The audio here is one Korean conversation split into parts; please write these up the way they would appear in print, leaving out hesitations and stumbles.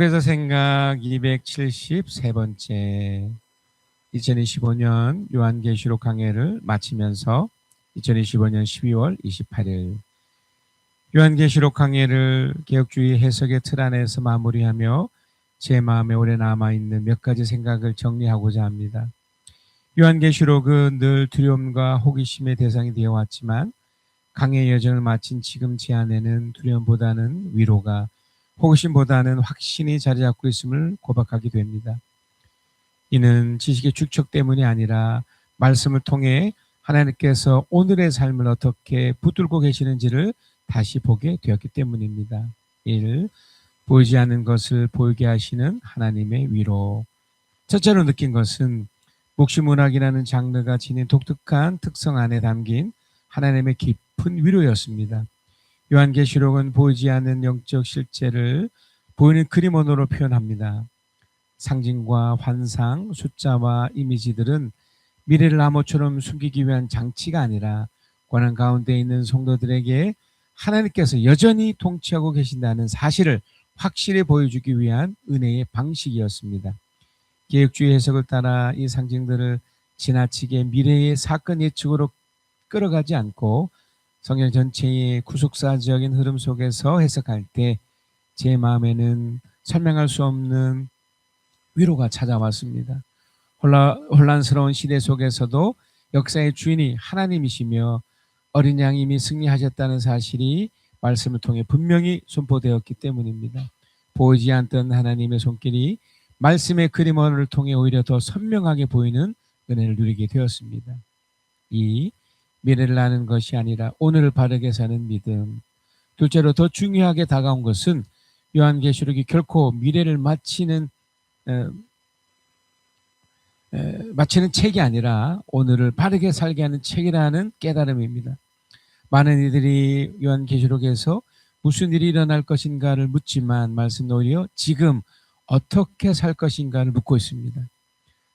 목에서 생각 273번째 2025년 요한계시록 강해를 마치면서 2025년 12월 28일 요한계시록 강해를 개혁주의 해석의 틀 안에서 마무리하며 제 마음에 오래 남아있는 몇 가지 생각을 정리하고자 합니다. 요한계시록은 늘 두려움과 호기심의 대상이 되어 왔지만 강해 여정을 마친 지금 제 안에는 두려움보다는 위로가, 호기심보다는 확신이 자리 잡고 있음을 고백하게 됩니다. 이는 지식의 축적 때문이 아니라 말씀을 통해 하나님께서 오늘의 삶을 어떻게 붙들고 계시는지를 다시 보게 되었기 때문입니다. 1. 보이지 않는 것을 보이게 하시는 하나님의 위로. 첫째로 느낀 것은 묵시문학이라는 장르가 지닌 독특한 특성 안에 담긴 하나님의 깊은 위로였습니다. 요한계시록은 보이지 않는 영적 실제를 보이는 그림 언어로 표현합니다. 상징과 환상, 숫자와 이미지들은 미래를 암호처럼 숨기기 위한 장치가 아니라 고난 가운데 있는 성도들에게 하나님께서 여전히 통치하고 계신다는 사실을 확실히 보여주기 위한 은혜의 방식이었습니다. 개혁주의 해석을 따라 이 상징들을 지나치게 미래의 사건 예측으로 끌어가지 않고 성경 전체의 구속사적인 흐름 속에서 해석할 때 제 마음에는 설명할 수 없는 위로가 찾아왔습니다. 혼란스러운 시대 속에서도 역사의 주인이 하나님이시며 어린 양이 이미 승리하셨다는 사실이 말씀을 통해 분명히 선포되었기 때문입니다. 보이지 않던 하나님의 손길이 말씀의 그림 언어를 통해 오히려 더 선명하게 보이는 은혜를 누리게 되었습니다. 2. 미래를 아는 것이 아니라 오늘을 바르게 사는 믿음. 둘째로 더 중요하게 다가온 것은 요한계시록이 결코 미래를 마치는 책이 아니라 오늘을 바르게 살게 하는 책이라는 깨달음입니다. 많은 이들이 요한계시록에서 무슨 일이 일어날 것인가를 묻지만 말씀은 오히려 지금 어떻게 살 것인가를 묻고 있습니다.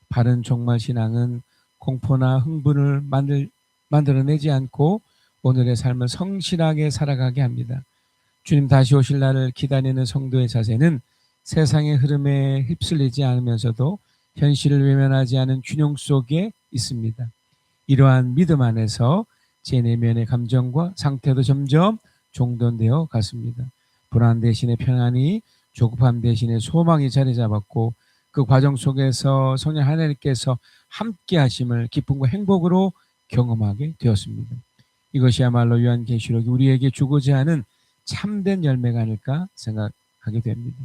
바른 종말신앙은 공포나 흥분을 만들어내지 않고 오늘의 삶을 성실하게 살아가게 합니다. 주님 다시 오실 날을 기다리는 성도의 자세는 세상의 흐름에 휩쓸리지 않으면서도 현실을 외면하지 않은 균형 속에 있습니다. 이러한 믿음 안에서 제 내면의 감정과 상태도 점점 종돈되어 갔습니다. 불안 대신에 평안이, 조급함 대신에 소망이 자리 잡았고 그 과정 속에서 성령 하나님께서 함께 하심을 기쁨과 행복으로 경험하게 되었습니다. 이것이야말로 요한계시록이 우리에게 주고자 하는 참된 열매가 아닐까 생각하게 됩니다.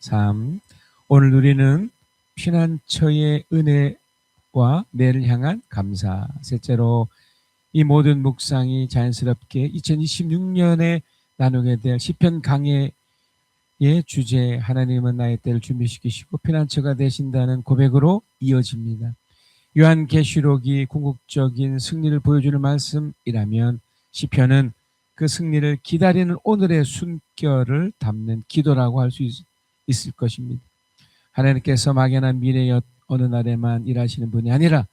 3. 오늘 누리는 피난처의 은혜와 내를 향한 감사. 셋째로 이 모든 묵상이 자연스럽게 2026년에 나누게 될 시편 강해의 주제 하나님은 나의 때를 준비시키시고 피난처가 되신다는 고백으로 이어집니다. 요한계시록이 궁극적인 승리를 보여주는 말씀이라면 시편은 그 승리를 기다리는 오늘의 숨결을 담는 기도라고 할 수 있을 것입니다. 하나님께서 막연한 미래의 어느 날에만 일하시는 분이 아니라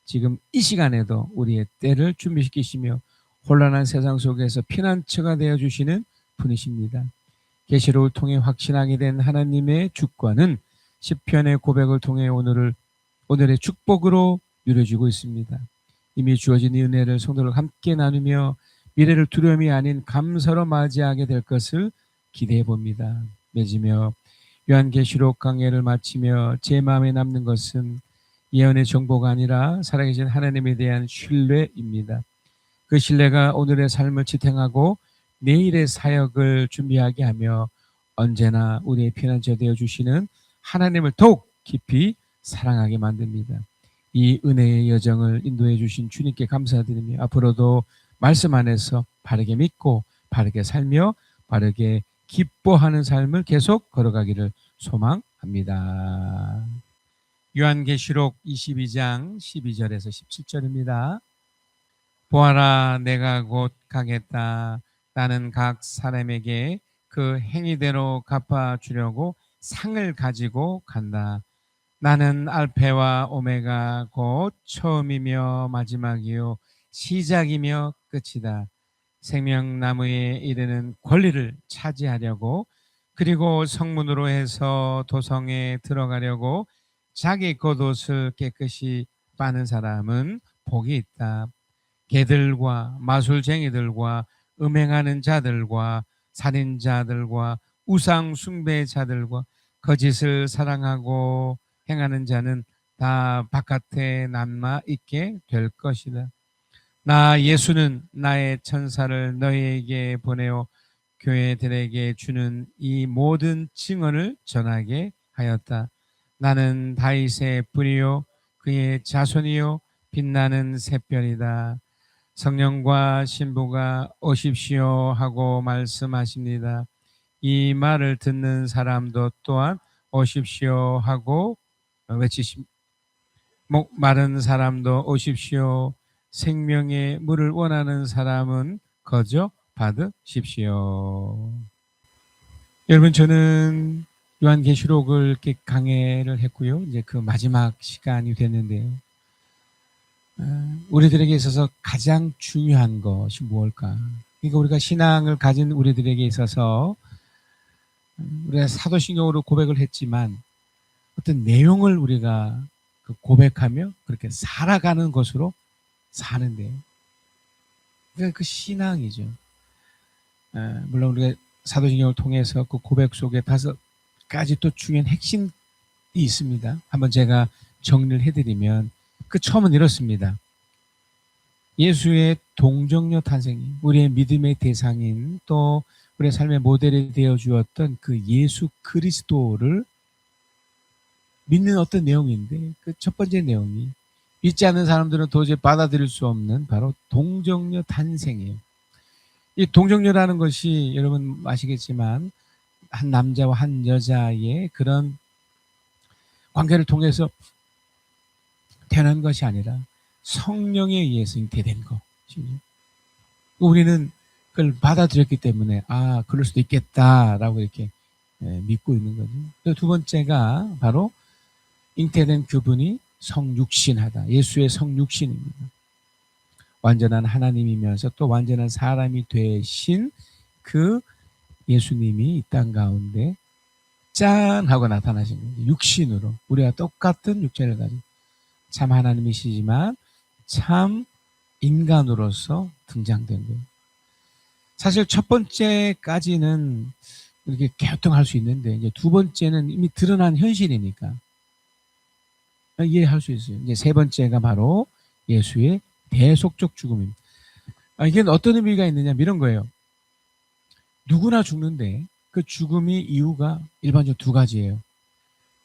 지금 이 시간에도 우리의 때를 준비시키시며 혼란한 세상 속에서 피난처가 되어주시는 분이십니다. 계시록을 통해 확신하게 된 하나님의 주권은 시편의 고백을 통해 오늘의 축복으로 누려지고 있습니다. 이미 주어진 이 은혜를 성도를 함께 나누며 미래를 두려움이 아닌 감사로 맞이하게 될 것을 기대해 봅니다. 맺으며 요한계시록 강해를 마치며 제 마음에 남는 것은 예언의 정보가 아니라 살아계신 하나님에 대한 신뢰입니다. 그 신뢰가 오늘의 삶을 지탱하고 내일의 사역을 준비하게 하며 언제나 우리의 피난처 되어주시는 하나님을 더욱 깊이 사랑하게 만듭니다. 이 은혜의 여정을 인도해 주신 주님께 감사드리며 앞으로도 말씀 안에서 바르게 믿고 바르게 살며 바르게 기뻐하는 삶을 계속 걸어가기를 소망합니다. 요한계시록 22장 12절에서 17절입니다. 보아라, 내가 곧 가겠다. 나는 각 사람에게 그 행위대로 갚아주려고 상을 가지고 간다. 나는 알페와 오메가 곧 처음이며 마지막이요 시작이며 끝이다. 생명나무에 이르는 권리를 차지하려고 그리고 성문으로 해서 도성에 들어가려고 자기 겉옷을 깨끗이 빠는 사람은 복이 있다. 개들과 마술쟁이들과 음행하는 자들과 살인자들과 우상 숭배자들과 거짓을 사랑하고 행하는 자는 다 바깥에 남아 있게 될 것이다. 나 예수는 나의 천사를 너희에게 보내어 교회들에게 주는 이 모든 증언을 전하게 하였다. 나는 다윗의 뿌리요 그의 자손이요 빛나는 샛별이다. 성령과 신부가 오십시오 하고 말씀하십니다. 이 말을 듣는 사람도 또한 오십시오 하고 외치십니다. 목 마른 사람도 오십시오. 생명의 물을 원하는 사람은 거저 받으십시오. 여러분, 저는 요한계시록을 이렇게 강해를 했고요. 이제 그 마지막 시간이 됐는데요. 우리들에게 있어서 가장 중요한 것이 무엇일까? 그러니까 우리가 신앙을 가진 우리들에게 있어서 우리가 사도신경으로 고백을 했지만 어떤 내용을 우리가 고백하며 그렇게 살아가는 것으로 사는데요. 그러니까 그 신앙이죠. 물론 우리가 사도신경을 통해서 그 고백 속에 5가지 또 중요한 핵심이 있습니다. 한번 제가 정리를 해드리면 그 처음은 이렇습니다. 예수의 동정녀 탄생이 우리의 믿음의 대상인 또 우리의 삶의 모델이 되어 주었던 그 예수 그리스도를 믿는 어떤 내용인데 그 첫 번째 내용이 믿지 않는 사람들은 도저히 받아들일 수 없는 바로 동정녀 탄생이에요. 이 동정녀라는 것이 여러분 아시겠지만 한 남자와 한 여자의 그런 관계를 통해서 태어난 것이 아니라 성령에 의해서 잉태된 것이죠. 우리는 그걸 받아들였기 때문에 그럴 수도 있겠다라고 이렇게 믿고 있는 거죠. 또 두 번째가 바로 잉태된 그분이 성육신하다. 예수의 성육신입니다. 완전한 하나님이면서 또 완전한 사람이 되신 그 예수님이 이 땅 가운데 짠 하고 나타나신 거예요. 육신으로 우리와 똑같은 육체를 가진 참 하나님이시지만 참 인간으로서 등장된 거예요. 사실 첫 번째까지는 이렇게 개통할 수 있는데 이제 두 번째는 이미 드러난 현실이니까 이해할 수 있어요. 이제 세 번째가 바로 예수의 대속적 죽음입니다. 이게 어떤 의미가 있느냐 이런 거예요. 누구나 죽는데 그 죽음의 이유가 일반적으로 2가지예요.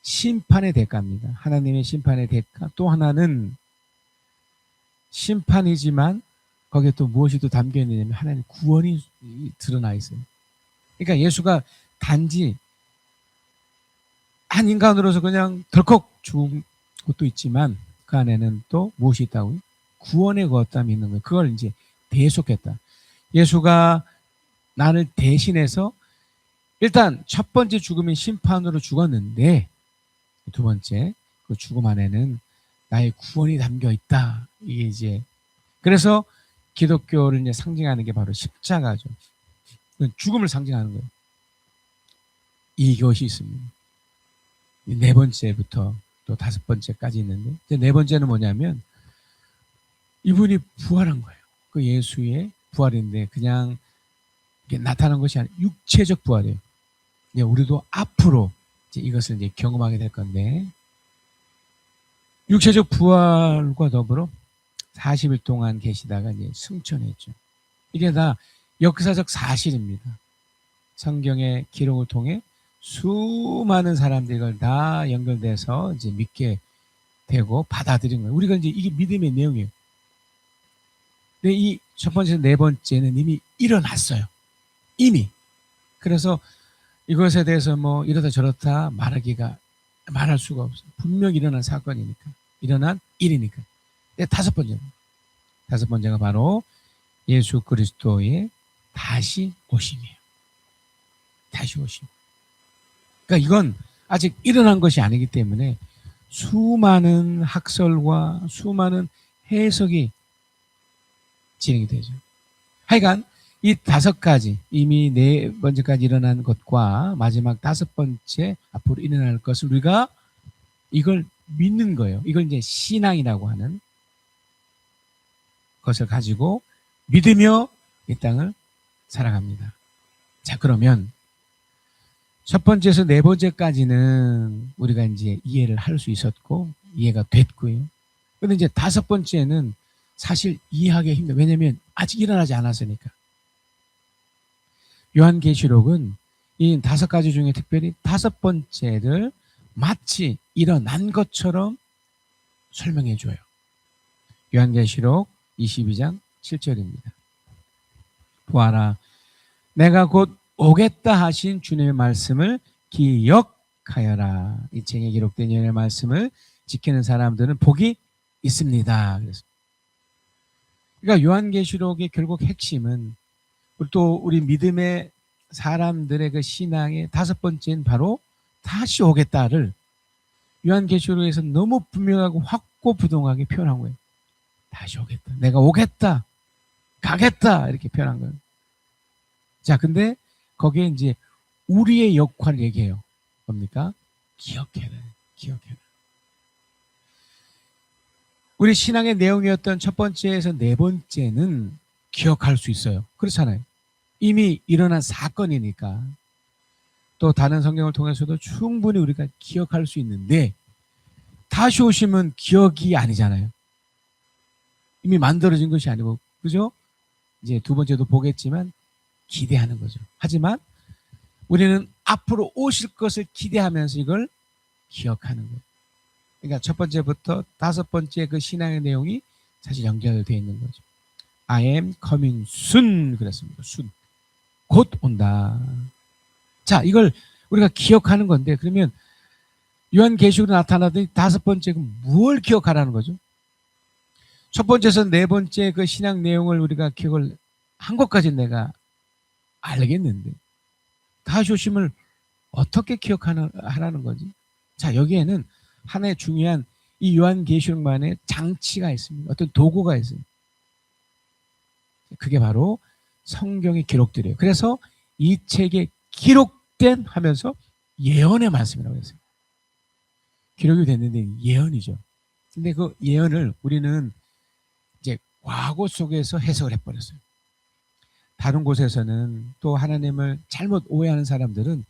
심판의 대가입니다. 하나님의 심판의 대가. 또 하나는 심판이지만 거기에 또 무엇이 또 담겨 있느냐면 하나님의 구원이 드러나 있어요. 그러니까 예수가 단지 한 인간으로서 그냥 덜컥 죽은 것도 있지만 그 안에는 또 무엇이 있다고요? 구원의 거점이 있는 거예요. 그걸 이제 대속했다. 예수가 나를 대신해서 일단 첫 번째 죽음인 심판으로 죽었는데 두 번째 그 죽음 안에는 나의 구원이 담겨 있다. 이게 이제 그래서 기독교를 이제 상징하는 게 바로 십자가죠. 죽음을 상징하는 거예요. 이것이 있습니다. 네 번째부터 또 5번째까지 있는데 이제 네 번째는 뭐냐면 이분이 부활한 거예요. 그 예수의 부활인데 그냥 나타난 것이 아니라 육체적 부활이에요. 이제 우리도 앞으로 이제 이것을 이제 경험하게 될 건데 육체적 부활과 더불어 40일 동안 계시다가 이제 승천했죠. 이게 다 역사적 사실입니다. 성경의 기록을 통해 수많은 사람들이 이걸 다 연결돼서 이제 믿게 되고 받아들인 거예요. 우리가 이제 이게 믿음의 내용이에요. 근데 이 첫 번째, 네 번째는 이미 일어났어요. 이미. 그래서 이것에 대해서 뭐 이러다 저렇다 말할 수가 없어요. 분명히 일어난 사건이니까. 일어난 일이니까. 근데 5번째가 바로 예수 그리스도의 다시 오심이에요. 다시 오심. 그러니까 이건 아직 일어난 것이 아니기 때문에 수많은 학설과 수많은 해석이 진행이 되죠. 하여간 이 5가지, 이미 4번째까지 일어난 것과 마지막 5번째 앞으로 일어날 것을 우리가 이걸 믿는 거예요. 이걸 이제 신앙이라고 하는 것을 가지고 믿으며 이 땅을 살아갑니다. 자, 그러면 첫 번째에서 4번째까지는 우리가 이제 이해를 할 수 있었고 이해가 됐고요. 근데 이제 5번째는 사실 이해하기 힘들어요. 왜냐면 아직 일어나지 않았으니까. 요한계시록은 이 5가지 중에 특별히 5번째를 마치 일어난 것처럼 설명해 줘요. 요한계시록 22장 7절입니다. 보아라, 내가 곧 오겠다 하신 주님의 말씀을 기억하여라. 이 책에 기록된 예언의 말씀을 지키는 사람들은 복이 있습니다. 그러니까 요한계시록의 결국 핵심은 또 우리 믿음의 사람들의 그 신앙의 5번째는 바로 다시 오겠다를 요한계시록에서 너무 분명하고 확고부동하게 표현한 거예요. 다시 오겠다. 내가 오겠다. 가겠다. 이렇게 표현한 거예요. 자, 근데 거기에 이제 우리의 역할을 얘기해요. 뭡니까? 기억해라. 기억해라. 우리 신앙의 내용이었던 첫 번째에서 4번째는 기억할 수 있어요. 그렇잖아요. 이미 일어난 사건이니까. 또 다른 성경을 통해서도 충분히 우리가 기억할 수 있는데 다시 오시면 기억이 아니잖아요. 이미 만들어진 것이 아니고, 그죠? 이제 2번째도 보겠지만 기대하는 거죠. 하지만 우리는 앞으로 오실 것을 기대하면서 이걸 기억하는 거예요. 그러니까 첫 번째부터 5번째 그 신앙의 내용이 사실 연결되어 있는 거죠. I am coming soon 그랬습니다. soon. 곧 온다. 자, 이걸 우리가 기억하는 건데 그러면 요한계시록으로 나타나더니 5번째 무엇을 기억하라는 거죠? 첫 번째에서 4번째 그 신앙 내용을 우리가 기억을 한 것까지는 내가 알겠는데 다시 오심을 어떻게 기억하라는 거지? 자, 여기에는 하나의 중요한 이 요한계시록만의 장치가 있습니다. 어떤 도구가 있어요. 그게 바로 성경의 기록들이에요. 그래서 이 책에 기록된 하면서 예언의 말씀이라고 했어요. 기록이 됐는데 예언이죠. 근데 그 예언을 우리는 이제 과거 속에서 해석을 해버렸어요. 다른 곳에서는 또 하나님을 잘못 오해하는 사람들은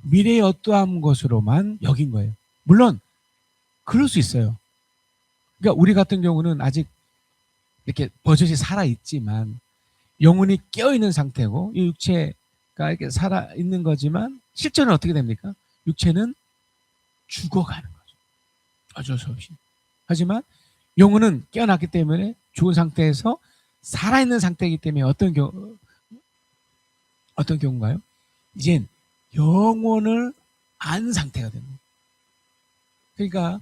미래의 어떠한 것으로만 여긴 거예요. 물론 그럴 수 있어요. 그러니까 우리 같은 경우는 아직 이렇게 버젓이 살아있지만 영혼이 깨어있는 상태고 이 육체가 이렇게 살아있는 거지만 실제는 어떻게 됩니까? 육체는 죽어가는 거죠. 어쩔 수 없이. 하지만 영혼은 깨어났기 때문에 죽은 상태에서 살아있는 상태이기 때문에 어떤 경우인가요? 이젠 영혼을 안 상태가 됩니다. 그러니까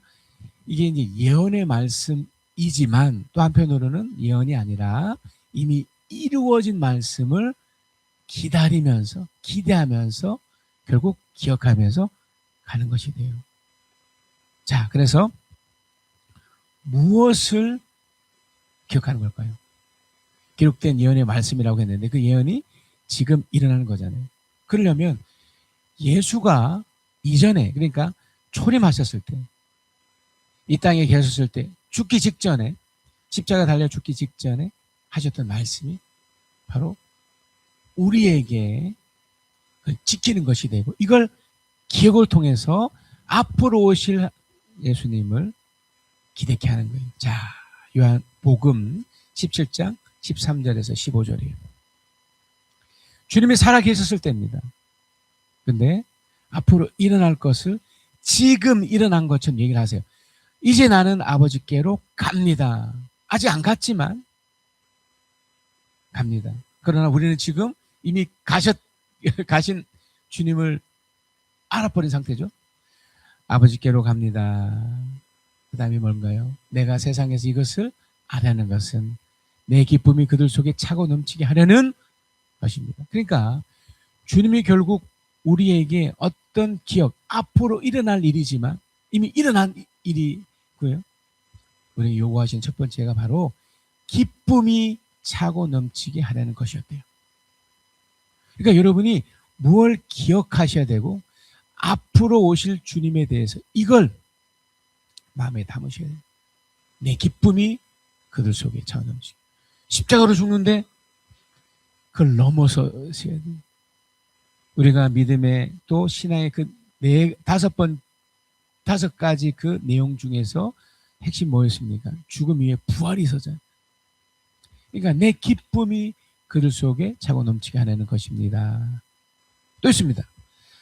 이게 이제 예언의 말씀이지만 또 한편으로는 예언이 아니라 이미 이루어진 말씀을 기다리면서 기대하면서 결국 기억하면서 가는 것이 돼요. 자, 그래서 무엇을 기억하는 걸까요? 기록된 예언의 말씀이라고 했는데 그 예언이 지금 일어나는 거잖아요. 그러려면 예수가 이전에 그러니까 초림하셨을 때 이 땅에 계셨을 때 죽기 직전에 십자가 달려 죽기 직전에 하셨던 말씀이 바로 우리에게 지키는 것이 되고 이걸 기억을 통해서 앞으로 오실 예수님을 기대케 하는 거예요. 자, 요한복음 17장 13절에서 15절이에요. 주님이 살아계셨을 때입니다. 근데 앞으로 일어날 것을 지금 일어난 것처럼 얘기를 하세요. 이제 나는 아버지께로 갑니다. 아직 안 갔지만 갑니다. 그러나 우리는 지금 이미 가신 주님을 알아버린 상태죠. 아버지께로 갑니다. 그 다음에 뭔가요? 내가 세상에서 이것을 알아내는 것은 내 기쁨이 그들 속에 차고 넘치게 하려는 것입니다. 그러니까 주님이 결국 우리에게 어떤 기억, 앞으로 일어날 일이지만 이미 일어난 일이고요. 우리 요구하신 첫 번째가 바로 기쁨이 차고 넘치게 하려는 것이었대요. 그러니까 여러분이 무엇을 기억하셔야 되고 앞으로 오실 주님에 대해서 이걸 마음에 담으셔야 돼요. 내 기쁨이 그들 속에 차오르지. 십자가로 죽는데 그걸 넘어서셔야 돼요. 우리가 믿음의 또 신앙의 그 다섯 가지 그 내용 중에서 핵심 뭐였습니까? 죽음 위에 부활이 있어져요. 그러니까 내 기쁨이 그들 속에 차고 넘치게 하려는 것입니다. 또 있습니다.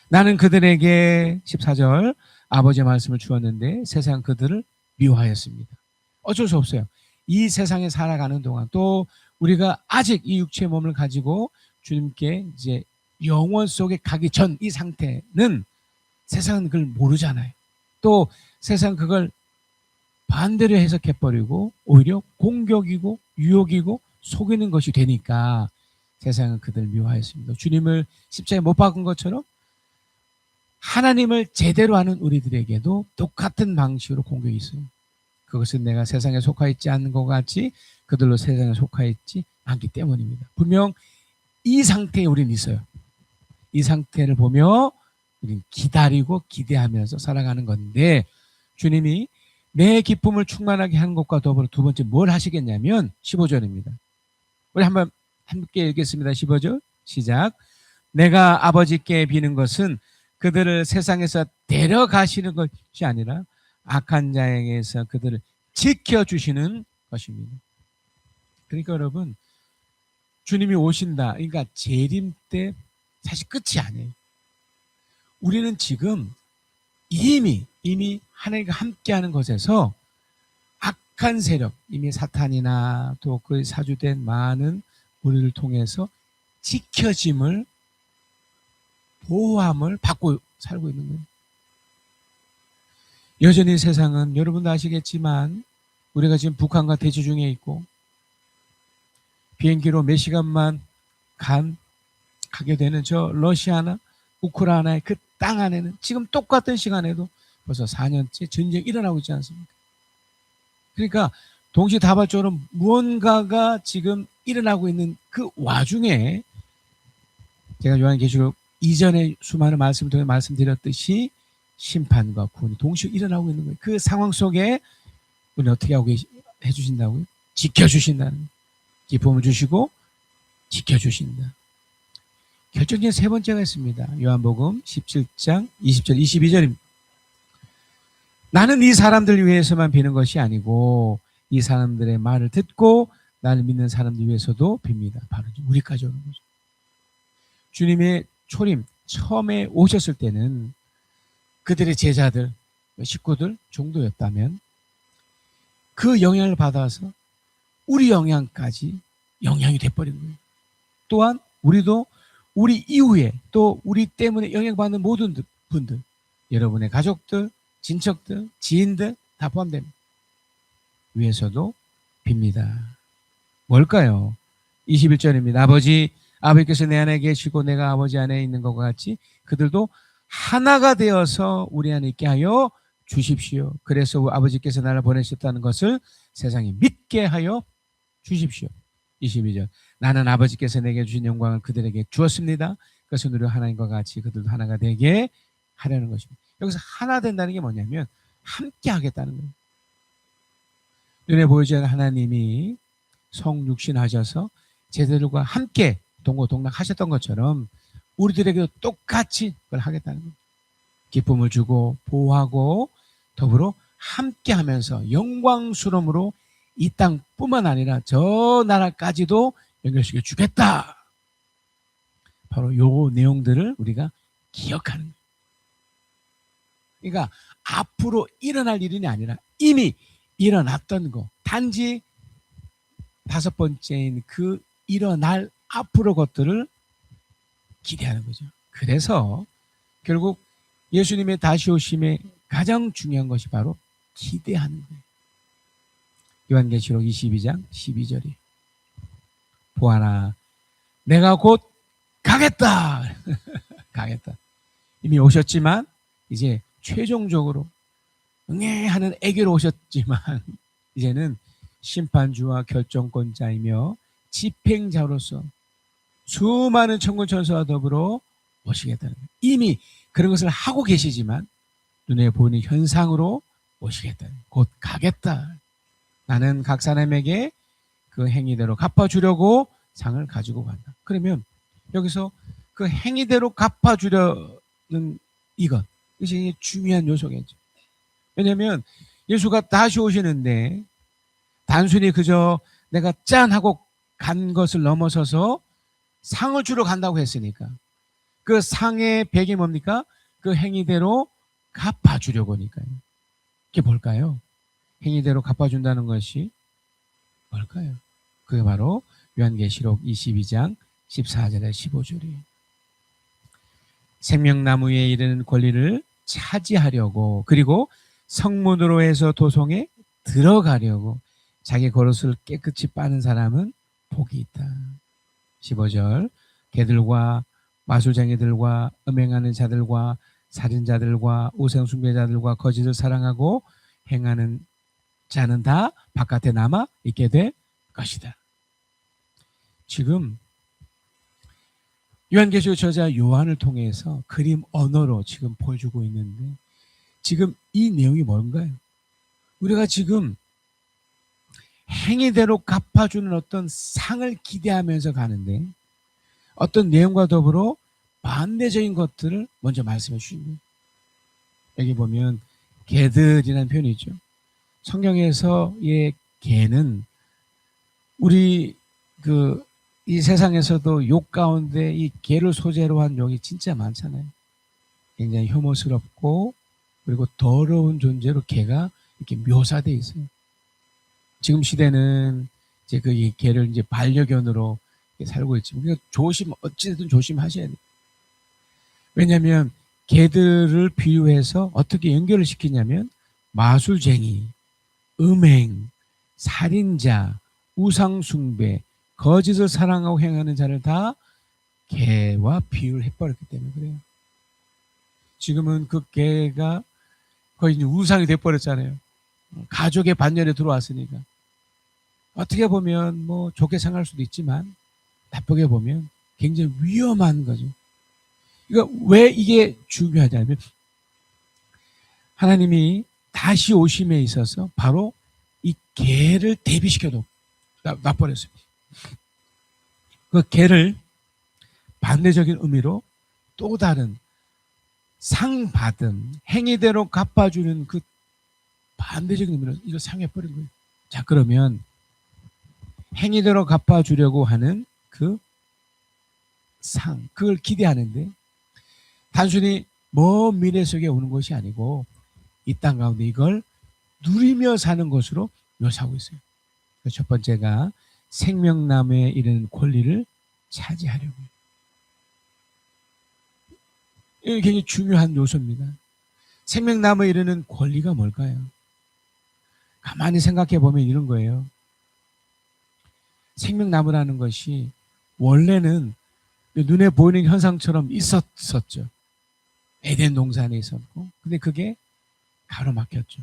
나는 그들에게 14절 아버지의 말씀을 주었는데 세상 그들을 미워하였습니다. 어쩔 수 없어요. 이 세상에 살아가는 동안 또 우리가 아직 이 육체의 몸을 가지고 주님께 이제 영원 속에 가기 전 이 상태는 세상은 그걸 모르잖아요. 또 세상 그걸 반대로 해석해버리고 오히려 공격이고 유혹이고 속이는 것이 되니까 세상은 그들을 미워하였습니다. 주님을 십자가에 못 박은 것처럼 하나님을 제대로 아는 우리들에게도 똑같은 방식으로 공격이 있어요. 그것은 내가 세상에 속하 있지 않는 것 같이 그들로 세상에 속하 있지 않기 때문입니다. 분명 이 상태에 우리는 있어요. 이 상태를 보며 우리는 기다리고 기대하면서 살아가는 건데 주님이 내 기쁨을 충만하게 하는 것과 더불어 두 번째 뭘 하시겠냐면 15절입니다. 우리 한번 함께 읽겠습니다. 15절 시작. 내가 아버지께 비는 것은 그들을 세상에서 데려가시는 것이 아니라 악한 자에게서 그들을 지켜주시는 것입니다. 그러니까 여러분 주님이 오신다. 그러니까 재림 때 사실 끝이 아니에요. 우리는 지금 이미 하나님과 함께하는 것에서 악한 세력, 이미 사탄이나 또 그 사주된 많은 우리를 통해서 지켜짐을 보호함을 받고 살고 있는 거예요. 여전히 세상은 여러분도 아시겠지만 우리가 지금 북한과 대치 중에 있고 비행기로 몇 시간만 가게 되는 저 러시아나 우크라이나의 그 땅 안에는 지금 똑같은 시간에도 벌써 4년째 전쟁이 일어나고 있지 않습니까? 그러니까 동시다발적으로 무언가가 지금 일어나고 있는 그 와중에 제가 요한계시록 이전에 수많은 말씀을 통해 말씀드렸듯이 심판과 구원이 동시에 일어나고 있는 거예요. 그 상황 속에 우리는 어떻게 하고 해주신다고요? 지켜주신다는, 기쁨을 주시고 지켜주신다. 결정적인 세 번째가 있습니다. 요한복음 17장 20절 22절입니다. 나는 이 사람들 위해서만 비는 것이 아니고 이 사람들의 말을 듣고 나를 믿는 사람들 위해서도 빕니다. 바로 우리까지 오는 거죠. 주님의 초림 처음에 오셨을 때는 그들의 제자들, 식구들 정도였다면 그 영향을 받아서 우리 영향까지 영향이 돼버린 거예요. 또한 우리도 우리 이후에 또 우리 때문에 영향받는 모든 분들, 여러분의 가족들, 친척들, 지인들 다 포함됩니다. 위에서도 빕니다. 뭘까요? 21절입니다. 아버지께서 내 안에 계시고 내가 아버지 안에 있는 것과 같이 그들도 하나가 되어서 우리 안에 있게 하여 주십시오. 그래서 아버지께서 나를 보내셨다는 것을 세상이 믿게 하여 주십시오. 22절. 나는 아버지께서 내게 주신 영광을 그들에게 주었습니다. 그것은 우리 하나님과 같이 그들도 하나가 되게 하려는 것입니다. 여기서 하나 된다는 게 뭐냐면 함께 하겠다는 거예요. 눈에 보이지 않는 하나님이 성육신하셔서 제자들과 함께 동고동락하셨던 것처럼 우리들에게도 똑같이 그걸 하겠다는 거예요. 기쁨을 주고 보호하고 더불어 함께하면서 영광스러움으로 이 땅뿐만 아니라 저 나라까지도 연결시켜 주겠다. 바로 요 내용들을 우리가 기억하는 거예요. 그러니까 앞으로 일어날 일이 아니라 이미 일어났던 거, 단지 다섯 번째인 그 일어날 앞으로 것들을 기대하는 거죠. 그래서 결국 예수님의 다시 오심의 가장 중요한 것이 바로 기대하는 거예요. 요한계시록 22장 12절이 보아라 내가 곧 가겠다. 가겠다. 이미 오셨지만 이제 최종적으로 응애하는 애교로 오셨지만 이제는 심판주와 결정권자이며 집행자로서 수많은 천군 천사와 더불어 오시겠다는 거예요. 이미 그런 것을 하고 계시지만 눈에 보이는 현상으로 오시겠다. 곧 가겠다. 나는 각 사람에게 그 행위대로 갚아주려고 상을 가지고 간다. 그러면 여기서 그 행위대로 갚아주려는 이것이 중요한 요소겠죠. 왜냐하면 예수가 다시 오시는데 단순히 그저 내가 짠 하고 간 것을 넘어서서 상을 주러 간다고 했으니까 그 상의 배경이 뭡니까? 그 행위대로 갚아주려고 하니까요. 그게 뭘까요? 행위대로 갚아준다는 것이 뭘까요? 그게 바로 요한계시록 22장 14절에 15절이에요. 생명나무에 이르는 권리를 차지하려고 그리고 성문으로 해서 도성에 들어가려고 자기 거릇을 깨끗이 빠는 사람은 복이 있다. 15절 개들과 마술쟁이들과 음행하는 자들과 살인자들과 우상숭배자들과 거짓을 사랑하고 행하는 자는 다 바깥에 남아 있게 될 것이다. 지금 요한계시록 저자 요한을 통해서 그림 언어로 지금 보여주고 있는데 지금 이 내용이 뭔가요? 우리가 지금 행위대로 갚아주는 어떤 상을 기대하면서 가는데 어떤 내용과 더불어 반대적인 것들을 먼저 말씀해 주신 거예요. 여기 보면 개들이라는 표현이 있죠. 성경에서의 개는 우리 이 세상에서도 욕 가운데 이 개를 소재로 한 욕이 진짜 많잖아요. 굉장히 혐오스럽고 그리고 더러운 존재로 개가 이렇게 묘사되어 있어요. 지금 시대는 이제 그 개를 이제 반려견으로 살고 있지만 그러니까 어찌됐든 조심하셔야 돼요. 왜냐하면 개들을 비유해서 어떻게 연결을 시키냐면 마술쟁이, 음행, 살인자, 우상숭배, 거짓을 사랑하고 행하는 자를 다 개와 비유를 해버렸기 때문에 그래요. 지금은 그 개가 거의 이제 우상이 돼버렸잖아요. 가족의 반열에 들어왔으니까. 어떻게 보면 뭐 좋게 생각할 수도 있지만 나쁘게 보면 굉장히 위험한 거죠. 그러니까 왜 이게 중요하냐면 하나님이 다시 오심에 있어서 바로 이 개를 대비시켜 놔버렸어요. 그 개를 반대적인 의미로 또 다른 상 받은 행위대로 갚아주는 그 반대적인 의미로 이걸 상해버린 거예요. 자, 그러면 행위대로 갚아주려고 하는 그 상, 그걸 기대하는데 단순히 먼 미래 속에 오는 것이 아니고 이 땅 가운데 이걸 누리며 사는 것으로 묘사하고 있어요. 첫 번째가 생명나무에 이르는 권리를 차지하려고 해요. 이게 굉장히 중요한 요소입니다. 생명나무에 이르는 권리가 뭘까요? 가만히 생각해 보면 이런 거예요. 생명나무라는 것이 원래는 눈에 보이는 현상처럼 있었죠. 에덴 동산에 있었고, 근데 그게 가로막혔죠.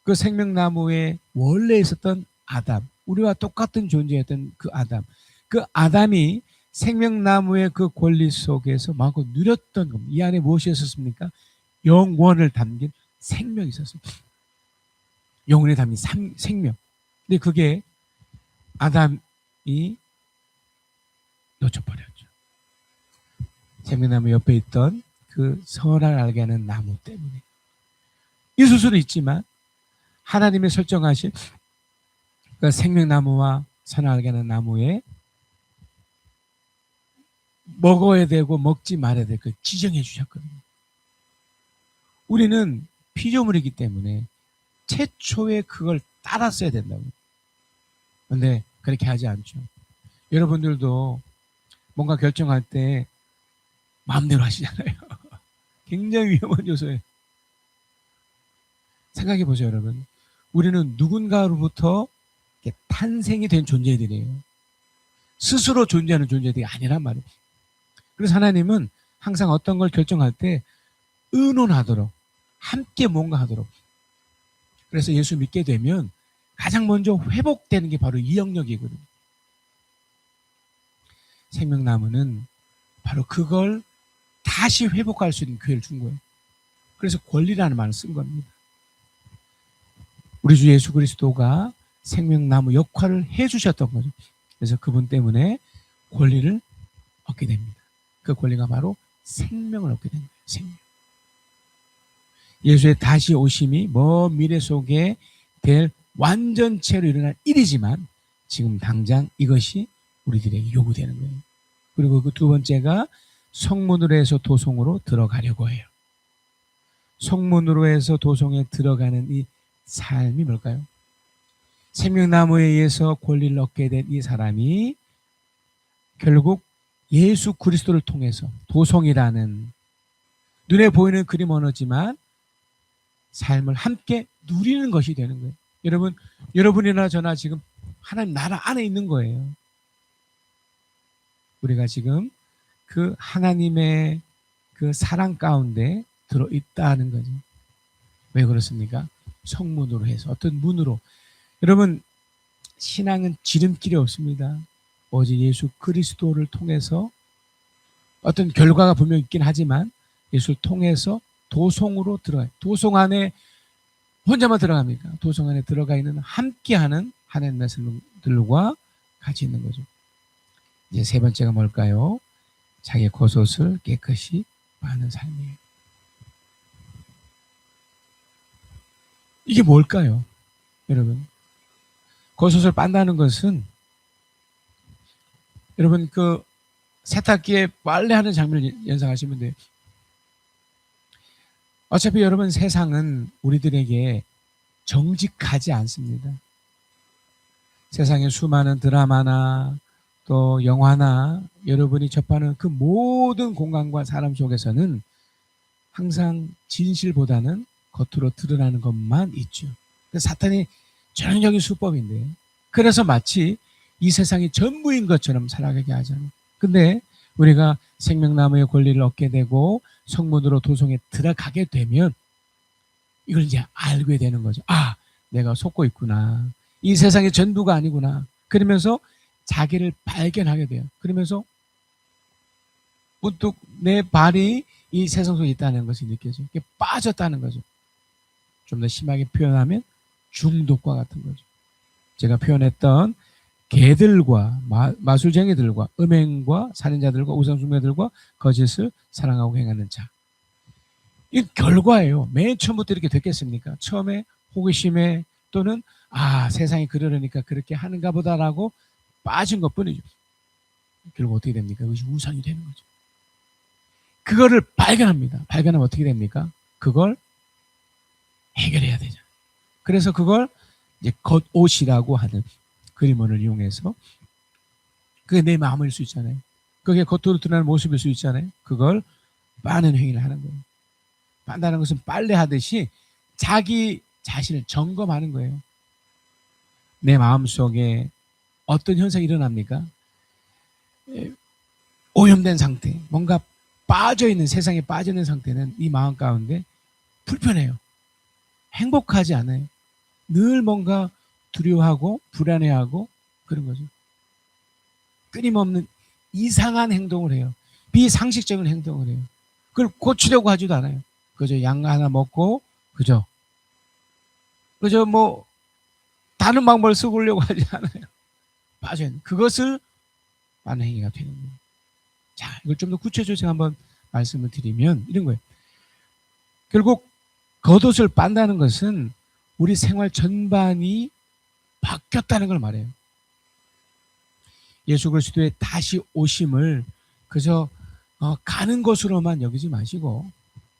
그 생명나무에 원래 있었던 아담, 우리와 똑같은 존재였던 그 아담이 생명나무의 그 권리 속에서 마음껏 누렸던 겁니다. 이 안에 무엇이 있었습니까? 영원을 담긴 생명이 있었어요. 영혼에 담긴 생명. 근데 그게 아담이 놓쳐버렸죠. 생명나무 옆에 있던 그 선을 알게 하는 나무 때문에. 있을 수는 있지만 하나님이 설정하신 그 생명나무와 선을 알게 하는 나무에 먹어야 되고 먹지 말아야 될 걸 지정해 주셨거든요. 우리는 피조물이기 때문에 최초에 그걸 따랐어야 된다고. 그런데 그렇게 하지 않죠. 여러분들도 뭔가 결정할 때 마음대로 하시잖아요. 굉장히 위험한 요소예요. 생각해 보세요, 여러분. 우리는 누군가로부터 탄생이 된 존재들이에요. 스스로 존재하는 존재들이 아니란 말이에요. 그래서 하나님은 항상 어떤 걸 결정할 때 의논하도록, 함께 뭔가 하도록. 그래서 예수 믿게 되면 가장 먼저 회복되는 게 바로 이 영역이거든요. 생명나무는 바로 그걸 다시 회복할 수 있는 기회를 준 거예요. 그래서 권리라는 말을 쓴 겁니다. 우리 주 예수 그리스도가 생명나무 역할을 해주셨던 거죠. 그래서 그분 때문에 권리를 얻게 됩니다. 그 권리가 바로 생명을 얻게 된 거예요. 생명. 예수의 다시 오심이 먼 미래 속에 될 완전체로 일어날 일이지만 지금 당장 이것이 우리들에게 요구되는 거예요. 그리고 그 두 번째가 성문으로 해서 도성으로 들어가려고 해요. 성문으로 해서 도성에 들어가는 이 삶이 뭘까요? 생명나무에 의해서 권리를 얻게 된 이 사람이 결국 예수 그리스도를 통해서 도성이라는 눈에 보이는 그림 언어지만 삶을 함께 누리는 것이 되는 거예요. 여러분, 여러분이나 저나 지금 하나님 나라 안에 있는 거예요. 우리가 지금 그 하나님의 그 사랑 가운데 들어있다는 거죠. 왜 그렇습니까? 성문으로 해서 어떤 문으로. 여러분, 신앙은 지름길이 없습니다. 오직 예수 그리스도를 통해서 어떤 결과가 분명 있긴 하지만 예수를 통해서 도성으로 들어가요. 도성 안에 혼자만 들어갑니까? 도성 안에 들어가 있는 함께하는 하나님의 사람들과 같이 있는 거죠. 이제 세 번째가 뭘까요? 자기의 겉옷을 깨끗이 빠는 삶이에요. 이게 뭘까요? 여러분, 겉옷을 빤다는 것은 여러분 그 세탁기에 빨래하는 장면을 연상하시면 돼요. 어차피 여러분 세상은 우리들에게 정직하지 않습니다. 세상의 수많은 드라마나 또 영화나 여러분이 접하는 그 모든 공간과 사람 속에서는 항상 진실보다는 겉으로 드러나는 것만 있죠. 사탄이 전형적인 수법인데 그래서 마치 이 세상이 전부인 것처럼 살아가게 하잖아요. 근데 우리가 생명나무의 권리를 얻게 되고 성문으로 도성에 들어가게 되면 이걸 이제 알게 되는 거죠. 아, 내가 속고 있구나. 이 세상의 전부가 아니구나. 그러면서 자기를 발견하게 돼요. 그러면서 문득 내 발이 이 세상 속에 있다는 것이 느껴져요. 이게 빠졌다는 거죠. 좀 더 심하게 표현하면 중독과 같은 거죠. 제가 표현했던 개들과 마술쟁이들과 음행과 살인자들과 우상숭배들과 거짓을 사랑하고 행하는 자. 이 결과예요. 맨 처음부터 이렇게 됐겠습니까? 처음에 호기심에 또는 세상이 그러려니까 그렇게 하는가 보다라고 빠진 것뿐이죠. 결국 어떻게 됩니까? 그것이 우상이 되는 거죠. 그거를 발견합니다. 발견하면 어떻게 됩니까? 그걸 해결해야 되잖아요. 그래서 그걸 이제 겉옷이라고 하는 그림원을 이용해서 그게 내 마음일 수 있잖아요. 그게 겉으로 드러나는 모습일 수 있잖아요. 그걸 빠는 행위를 하는 거예요. 빤다는 것은 빨래하듯이 자기 자신을 점검하는 거예요. 내 마음속에 어떤 현상이 일어납니까? 오염된 상태, 뭔가 빠져있는, 세상에 빠져있는 상태는 이 마음 가운데 불편해요. 행복하지 않아요. 늘 뭔가 두려워하고 불안해하고 그런 거죠. 끊임없는 이상한 행동을 해요. 비상식적인 행동을 해요. 그걸 고치려고 하지도 않아요. 그저 양 하나 먹고 그저 뭐 다른 방법을 쓰려고 하지 않아요. 빠져있는 그것을 빠는 행위가 되는 거예요. 자, 이걸 좀 더 구체적으로 제가 한번 말씀을 드리면 이런 거예요. 결국 겉옷을 빤다는 것은 우리 생활 전반이 바뀌었다는 걸 말해요. 예수 그리스도의 다시 오심을 그저 가는 것으로만 여기지 마시고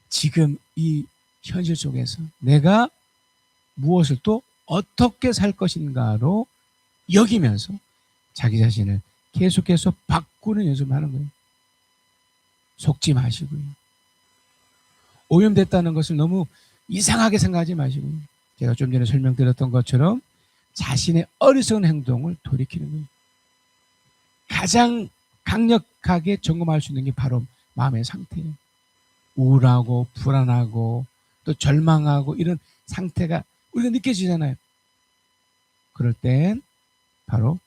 지금 이 현실 속에서 내가 무엇을 또 어떻게 살 것인가로 여기면서 자기 자신을 계속해서 바꾸는 연습을 하는 거예요. 속지 마시고요. 오염됐다는 것을 너무 이상하게 생각하지 마시고요. 제가 좀 전에 설명드렸던 것처럼 자신의 어리석은 행동을 돌이키는 거예요. 가장 강력하게 점검할 수 있는 게 바로 마음의 상태예요. 우울하고 불안하고 또 절망하고 이런 상태가 우리가 느껴지잖아요. 그럴 땐 바로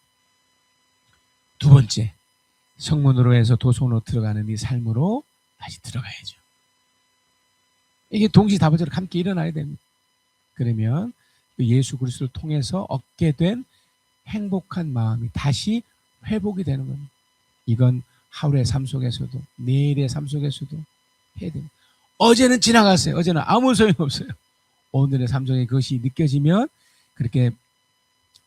두 번째, 성문으로 해서 도성으로 들어가는 이 삶으로 다시 들어가야죠. 이게 동시다발적으로 함께 일어나야 됩니다. 그러면 예수 그리스도를 통해서 얻게 된 행복한 마음이 다시 회복이 되는 겁니다. 이건 하루의 삶 속에서도 내일의 삶 속에서도 해야 됩니다. 어제는 지나갔어요. 어제는 아무 소용이 없어요. 오늘의 삶 속에 그것이 느껴지면 그렇게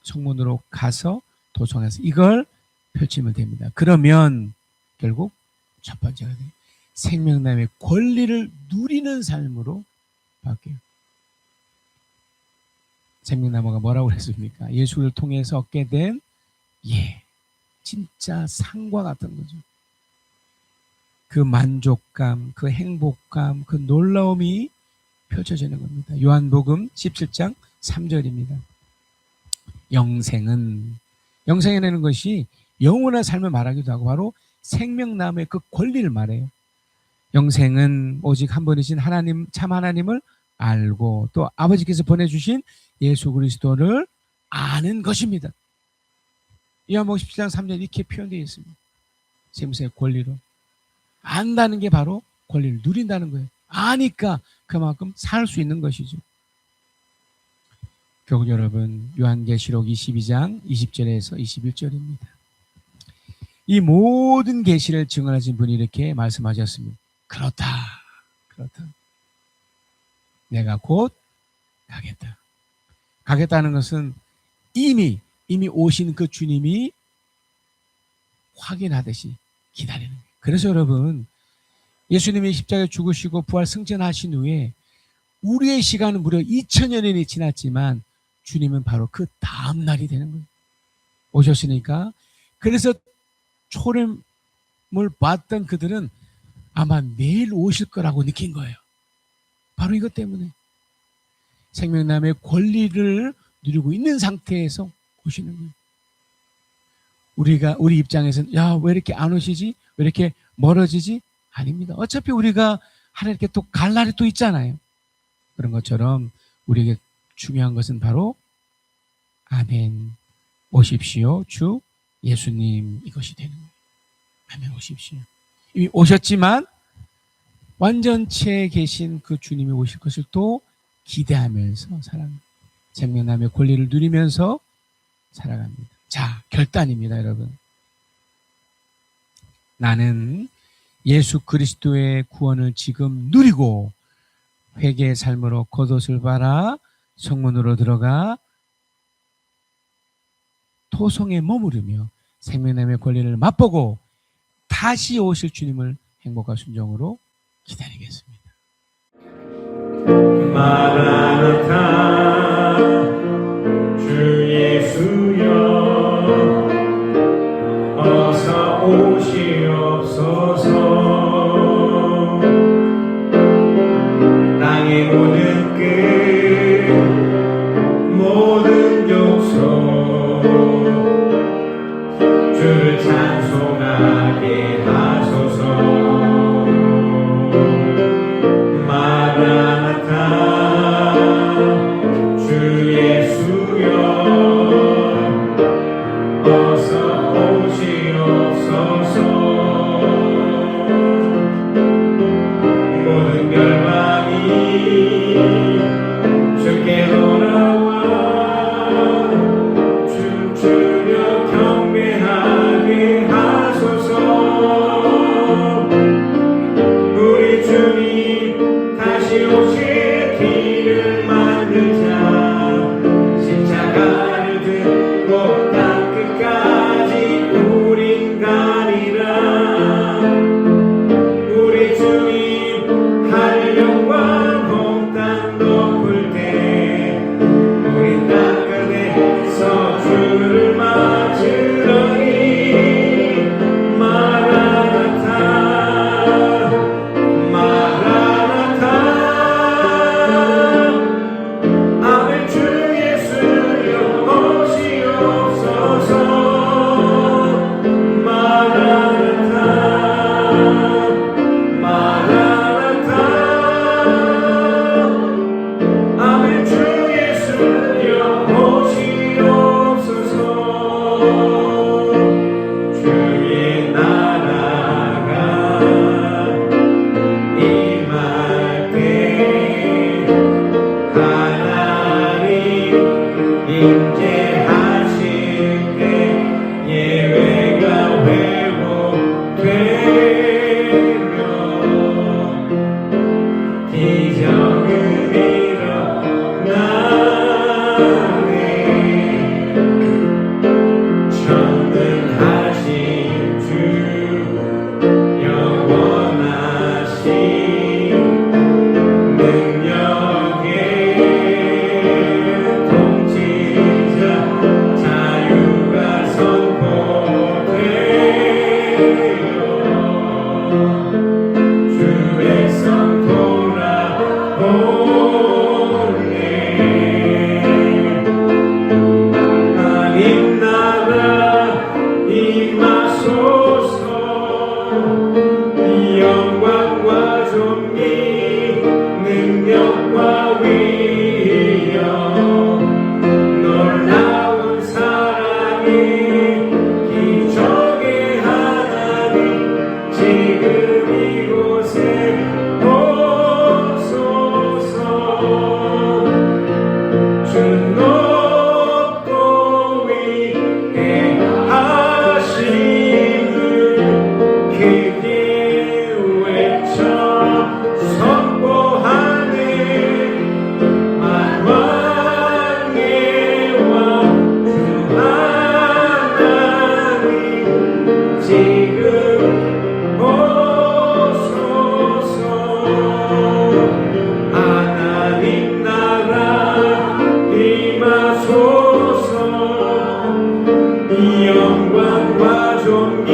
성문으로 가서 도성에서 이걸 펼치면 됩니다. 그러면 결국 첫 번째가 돼요. 생명나무의 권리를 누리는 삶으로 바뀌어요. 생명나무가 뭐라고 했습니까? 예수를 통해서 얻게 된 진짜 상과 같은 거죠. 그 만족감, 그 행복감, 그 놀라움이 펼쳐지는 겁니다. 요한복음 17장 3절입니다. 영생이라는 것이 영원한 삶을 말하기도 하고 바로 생명나무의 그 권리를 말해요. 영생은 오직 한 분이신 하나님, 참 하나님을 알고 또 아버지께서 보내주신 예수 그리스도를 아는 것입니다. 요한복음 17장 3절 이렇게 표현되어 있습니다. 생명의 권리로. 안다는 게 바로 권리를 누린다는 거예요. 아니까 그만큼 살 수 있는 것이죠. 결국 여러분 요한계시록 22장 20절에서 21절입니다. 이 모든 계시를 증언하신 분이 이렇게 말씀하셨습니다. 그렇다. 내가 곧 가겠다. 가겠다는 것은 이미 오신 그 주님이 확인하듯이 기다리는 거예요. 그래서 여러분 예수님이 십자가에 죽으시고 부활 승천하신 후에 우리의 시간은 무려 2000년이 지났지만 주님은 바로 그 다음 날이 되는 거예요. 오셨으니까. 그래서 초림을 봤던 그들은 아마 내일 오실 거라고 느낀 거예요. 바로 이것 때문에 생명나무의 권리를 누리고 있는 상태에서 오시는 거예요. 우리 입장에서는 왜 이렇게 안 오시지? 왜 이렇게 멀어지지? 아닙니다. 어차피 우리가 하나님께 또 갈 날이 또 있잖아요. 그런 것처럼 우리에게 중요한 것은 바로 아멘 오십시오 주 예수님 이것이 되는 거예요. 아멘 오십시오. 이미 오셨지만 완전체에 계신 그 주님이 오실 것을 또 기대하면서 살아갑니다. 생명나무의 권리를 누리면서 살아갑니다. 자, 결단입니다, 여러분. 나는 예수 그리스도의 구원을 지금 누리고 회개의 삶으로 겉옷을 빨아 성문으로 들어가 토성에 머무르며 생명나무의 권리를 맛보고 다시 오실 주님을 행복과 순종으로 기다리겠습니다. 마라나타 주 예수여 어서 오시옵소서. 땅의 모든 끝 모든 족속 주를 찬송하게 하소서. 마라나타 위여 놀라운 사랑의 기적의 하나님 지금 이곳에 오소서 주 높고 위대하심을 크게 외쳐 선포하네 만왕의 왕 주 하나님 지금 오소서 하나님 나라 임하소서 이 영광과 존귀